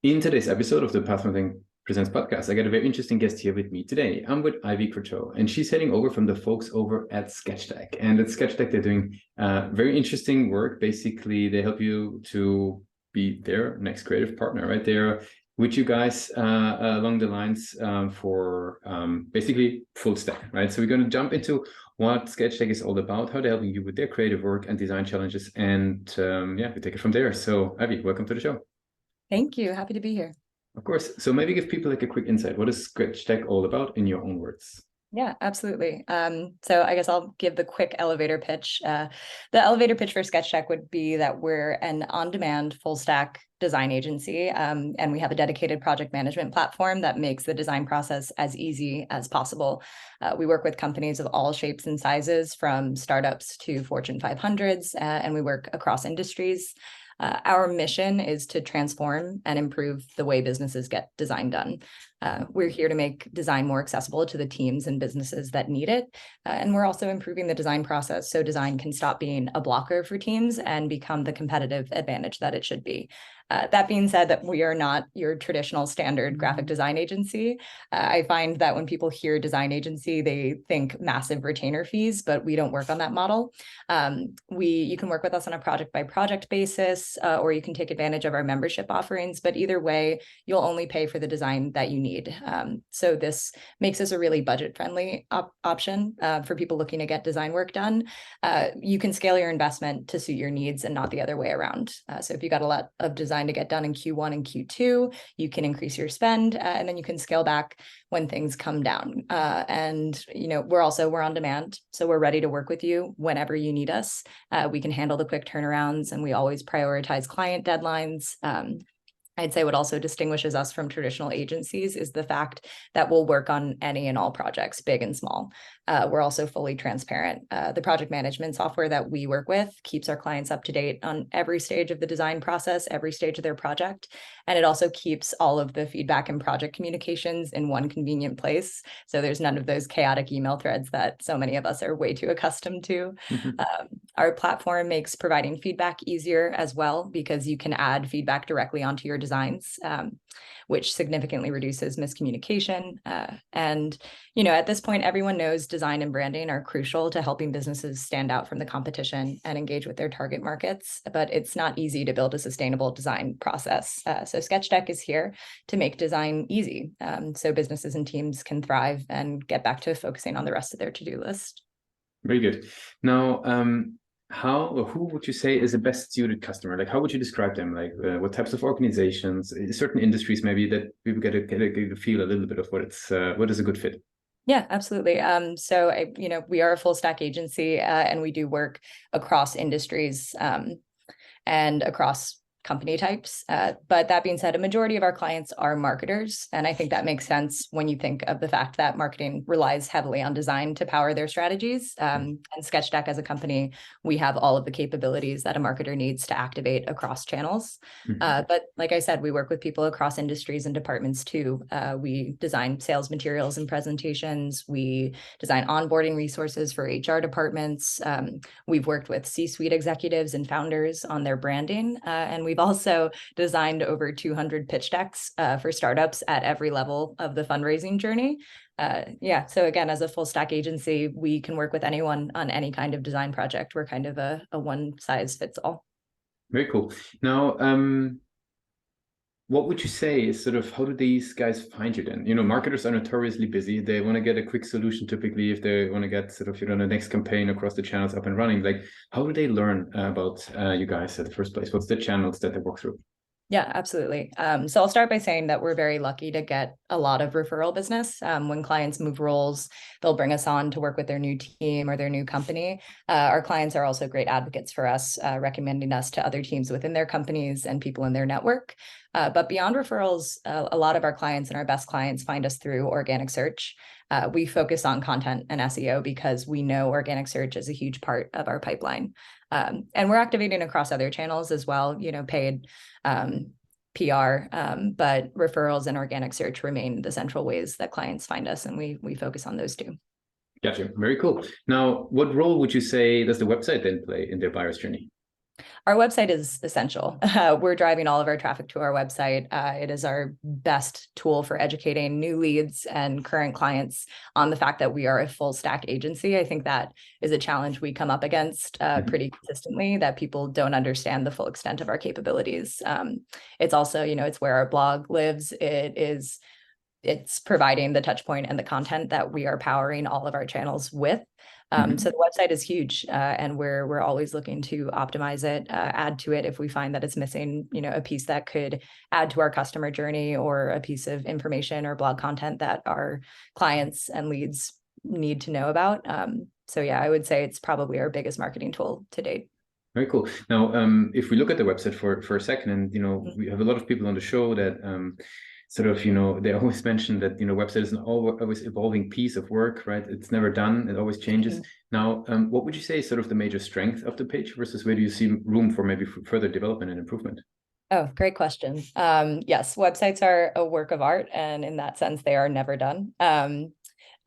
In today's episode of the Pathfinding Presents podcast, I got a very interesting guest here with me today. I'm with Ivy Croteau, and she's heading over from the folks over at SketchDeck. And at SketchDeck, they're doing very interesting work. Basically, they help you to be their next creative partner, right? They're with you guys along the lines for basically full stack, right? So we're going to jump into what SketchDeck is all about, how they're helping you with their creative work and design challenges. And yeah, we take it from there. So Ivy, welcome to the show. Thank you. Happy to be here. Of course. So maybe give people like a quick insight. What is SketchDeck all about in your own words? Yeah, absolutely. So I guess I'll give the quick elevator pitch. The elevator pitch for SketchDeck would be that we're an on-demand full stack design agency, and we have a dedicated project management platform that makes the design process as easy as possible. We work with companies of all shapes and sizes, from startups to Fortune 500s, and we work across industries. Our mission is to transform and improve the way businesses get design done. We're here to make design more accessible to the teams and businesses that need it. And we're also improving the design process so design can stop being a blocker for teams and become the competitive advantage that it should be. That being said, that we are not your traditional standard graphic design agency. I find that when people hear design agency, they think massive retainer fees, but we don't work on that model. You can work with us on a project by project basis, or you can take advantage of our membership offerings, but either way, you'll only pay for the design that you need. So this makes us a really budget-friendly option for people looking to get design work done. You can scale your investment to suit your needs and not the other way around. So if you got a lot of design to get done in Q1 and Q2, you can increase your spend, and then you can scale back when things come down. And we're on demand, so we're ready to work with you whenever you need us. We can handle the quick turnarounds, and we always prioritize client deadlines. I'd say what also distinguishes us from traditional agencies is the fact that we'll work on any and all projects, big and small. We're also fully transparent. The project management software that we work with keeps our clients up to date on every stage of the design process, every stage of their project. And it also keeps all of the feedback and project communications in one convenient place. So there's none of those chaotic email threads that so many of us are way too accustomed to. Our platform makes providing feedback easier as well, because you can add feedback directly onto your designs, which significantly reduces miscommunication. And at this point, everyone knows design and branding are crucial to helping businesses stand out from the competition and engage with their target markets. But it's not easy to build a sustainable design process. So SketchDeck is here to make design easy, so businesses and teams can thrive and get back to focusing on the rest of their to-do list. Very good. Now, how or who would you say is the best suited customer? Like, how would you describe them? Like, what types of organizations, certain industries, maybe, that people get a feel a little bit of what is a good fit? Yeah, absolutely. So we are a full stack agency, and we do work across industries and across company types. But that being said, a majority of our clients are marketers. And I think that makes sense when you think of the fact that marketing relies heavily on design to power their strategies. And SketchDeck as a company, we have all of the capabilities that a marketer needs to activate across channels. But like I said, we work with people across industries and departments too. We design sales materials and presentations. We design onboarding resources for HR departments. We've worked with C-suite executives and founders on their branding. And we've also designed over 200 pitch decks for startups at every level of the fundraising journey. So again, as a full stack agency, we can work with anyone on any kind of design project. We're kind of a one size fits all. Very cool. Now, what would you say is sort of, how do these guys find you then? Marketers are notoriously busy. They want to get a quick solution typically if they want to get sort of, the next campaign across the channels up and running. Like, how do they learn about you guys at the first place? What's the channels that they walk through? Yeah, absolutely. So I'll start by saying that we're very lucky to get a lot of referral business. When clients move roles, they'll bring us on to work with their new team or their new company. Our clients are also great advocates for us, recommending us to other teams within their companies and people in their network. But beyond referrals, a lot of our clients and our best clients find us through organic search. We focus on content and SEO because we know organic search is a huge part of our pipeline. And we're activating across other channels as well, paid PR, but referrals and organic search remain the central ways that clients find us, and we focus on those two. Gotcha. Very cool. Now, what role would you say does the website then play in their buyer's journey? Our website is essential. We're driving all of our traffic to our website. It is our best tool for educating new leads and current clients on the fact that we are a full stack agency. I think that is a challenge we come up against pretty consistently, that people don't understand the full extent of our capabilities. It's also, it's where our blog lives. It's providing the touch point and the content that we are powering all of our channels with. So the website is huge, and we're always looking to optimize it, add to it if we find that it's missing, a piece that could add to our customer journey, or a piece of information or blog content that our clients and leads need to know about. So yeah, I would say it's probably our biggest marketing tool to date. Very cool. Now, if we look at the website for a second, and we have a lot of people on the show that sort of, they always mention that, website is an always evolving piece of work, right? It's never done. It always changes. Now, what would you say is sort of the major strength of the page versus where do you see room for maybe further development and improvement? Oh, great question. Yes, websites are a work of art, and in that sense, they are never done.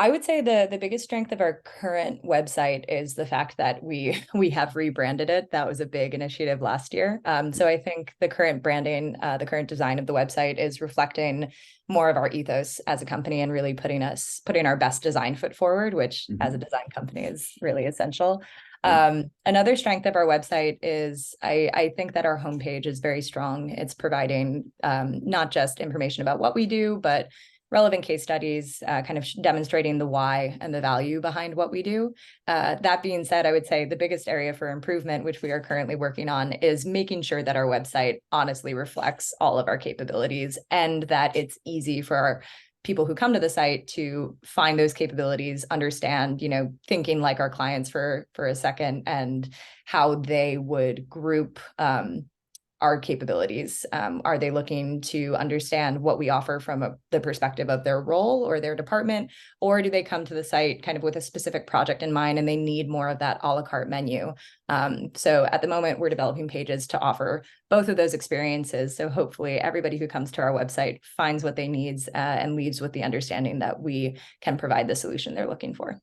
I would say the biggest strength of our current website is the fact that we have rebranded it. That was a big initiative last year. So I think the current branding, the current design of the website is reflecting more of our ethos as a company, and really putting our best design foot forward, which as a design company is really essential. Another strength of our website is I think that our homepage is very strong. It's providing not just information about what we do, but relevant case studies, kind of demonstrating the why and the value behind what we do. That being said, I would say the biggest area for improvement, which we are currently working on, is making sure that our website honestly reflects all of our capabilities, and that it's easy for our people who come to the site to find those capabilities, understand, thinking like our clients for a second, and how they would group our capabilities. Are they looking to understand what we offer from the perspective of their role or their department? Or do they come to the site kind of with a specific project in mind, and they need more of that a la carte menu? So at the moment, we're developing pages to offer both of those experiences. So hopefully everybody who comes to our website finds what they need, and leaves with the understanding that we can provide the solution they're looking for.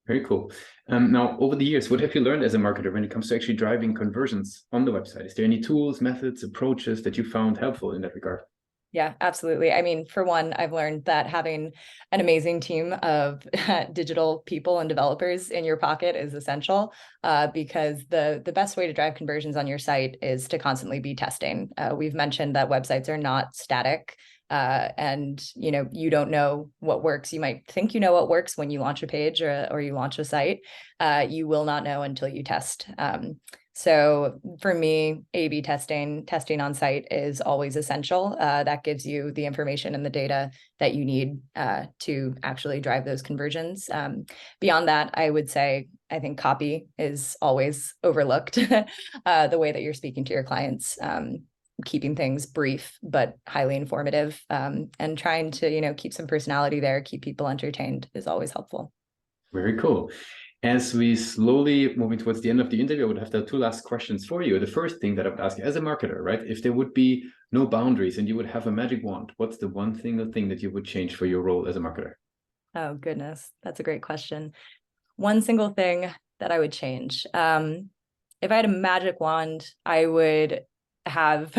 Very cool. Now, over the years, what have you learned as a marketer when it comes to actually driving conversions on the website? Is there any tools, methods, approaches that you found helpful in that regard? Yeah, absolutely. I mean, for one, I've learned that having an amazing team of digital people and developers in your pocket is essential, because the best way to drive conversions on your site is to constantly be testing. We've mentioned that websites are not static. And you don't know what works. You might think you know what works when you launch a page or you launch a site. You will not know until you test. So for me, A/B testing on site is always essential. That gives you the information and the data that you need to actually drive those conversions. Beyond that, I would say I think copy is always overlooked. The way that you're speaking to your clients. Keeping things brief but highly informative, and trying to keep some personality there, keep people entertained, is always helpful. Very cool. As we slowly moving towards the end of the interview, I would have the two last questions for you. The first thing that I would ask you as a marketer, right? If there would be no boundaries and you would have a magic wand, what's the one single thing that you would change for your role as a marketer? Oh, goodness. That's a great question. One single thing that I would change. If I had a magic wand, I would have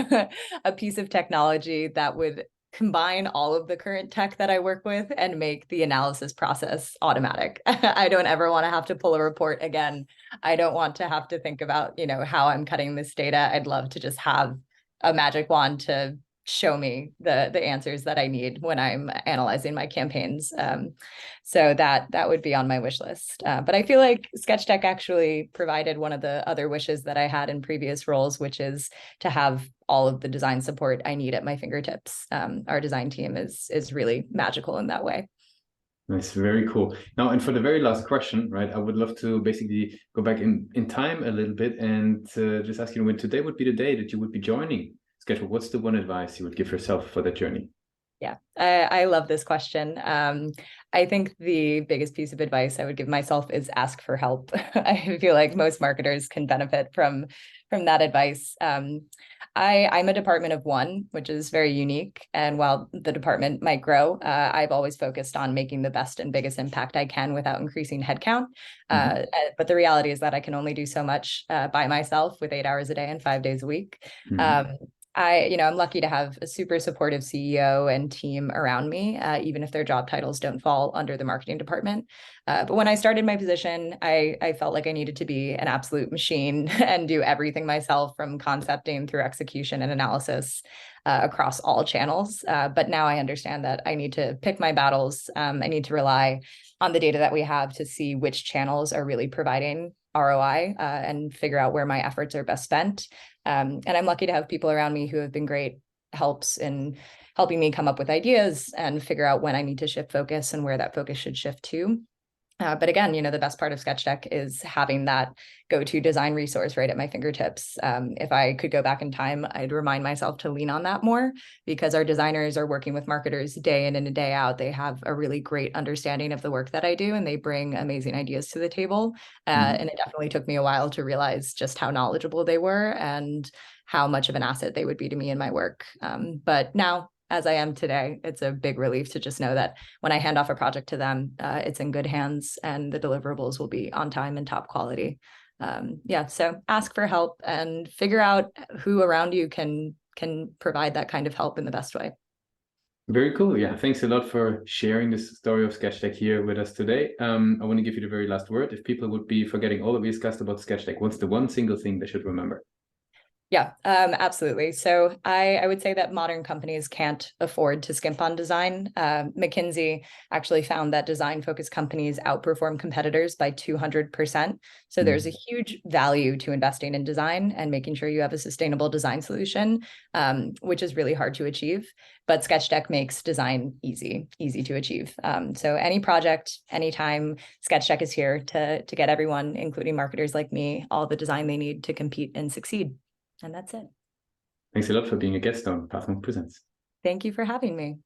a piece of technology that would combine all of the current tech that I work with and make the analysis process automatic. I don't ever want to have to pull a report again. I don't want to have to think about, how I'm cutting this data. I'd love to just have a magic wand to show me the answers that I need when I'm analyzing my campaigns. So that would be on my wish list. But I feel like SketchDeck actually provided one of the other wishes that I had in previous roles, which is to have all of the design support I need at my fingertips. Our design team is really magical in that way. Nice, very cool. Now, and for the very last question, right, I would love to basically go back in time a little bit and just ask you when today would be the day that you would be joining Sketchbook. What's the one advice you would give yourself for that journey? Yeah, I love this question. I think the biggest piece of advice I would give myself is ask for help. I feel like most marketers can benefit from that advice. I'm a department of one, which is very unique. And while the department might grow, I've always focused on making the best and biggest impact I can without increasing headcount. But the reality is that I can only do so much by myself with 8 hours a day and 5 days a week. I'm lucky to have a super supportive CEO and team around me, even if their job titles don't fall under the marketing department. But when I started my position, I felt like I needed to be an absolute machine and do everything myself, from concepting through execution and analysis across all channels. But now I understand that I need to pick my battles. I need to rely on the data that we have to see which channels are really providing ROI and figure out where my efforts are best spent. And I'm lucky to have people around me who have been great helps in helping me come up with ideas and figure out when I need to shift focus and where that focus should shift to. But again, the best part of SketchDeck is having that go-to design resource right at my fingertips. If I could go back in time, I'd remind myself to lean on that more, because our designers are working with marketers day in and a day out. They have a really great understanding of the work that I do, and they bring amazing ideas to the table. And it definitely took me a while to realize just how knowledgeable they were and how much of an asset they would be to me in my work. But now, as I am today, it's a big relief to just know that when I hand off a project to them, it's in good hands and the deliverables will be on time and top quality. So ask for help and figure out who around you can provide that kind of help in the best way. Very cool. Yeah, thanks a lot for sharing this story of SketchDeck here with us today. I want to give you the very last word. If people would be forgetting all that we discussed about SketchDeck, what's the one single thing they should remember? Yeah, absolutely. So I would say that modern companies can't afford to skimp on design. McKinsey actually found that design-focused companies outperform competitors by 200%. So there's a huge value to investing in design and making sure you have a sustainable design solution, which is really hard to achieve. But SketchDeck makes design easy to achieve. So any project, anytime, SketchDeck is here to get everyone, including marketers like me, all the design they need to compete and succeed. And that's it. Thanks a lot for being a guest on Pathmark Presents. Thank you for having me.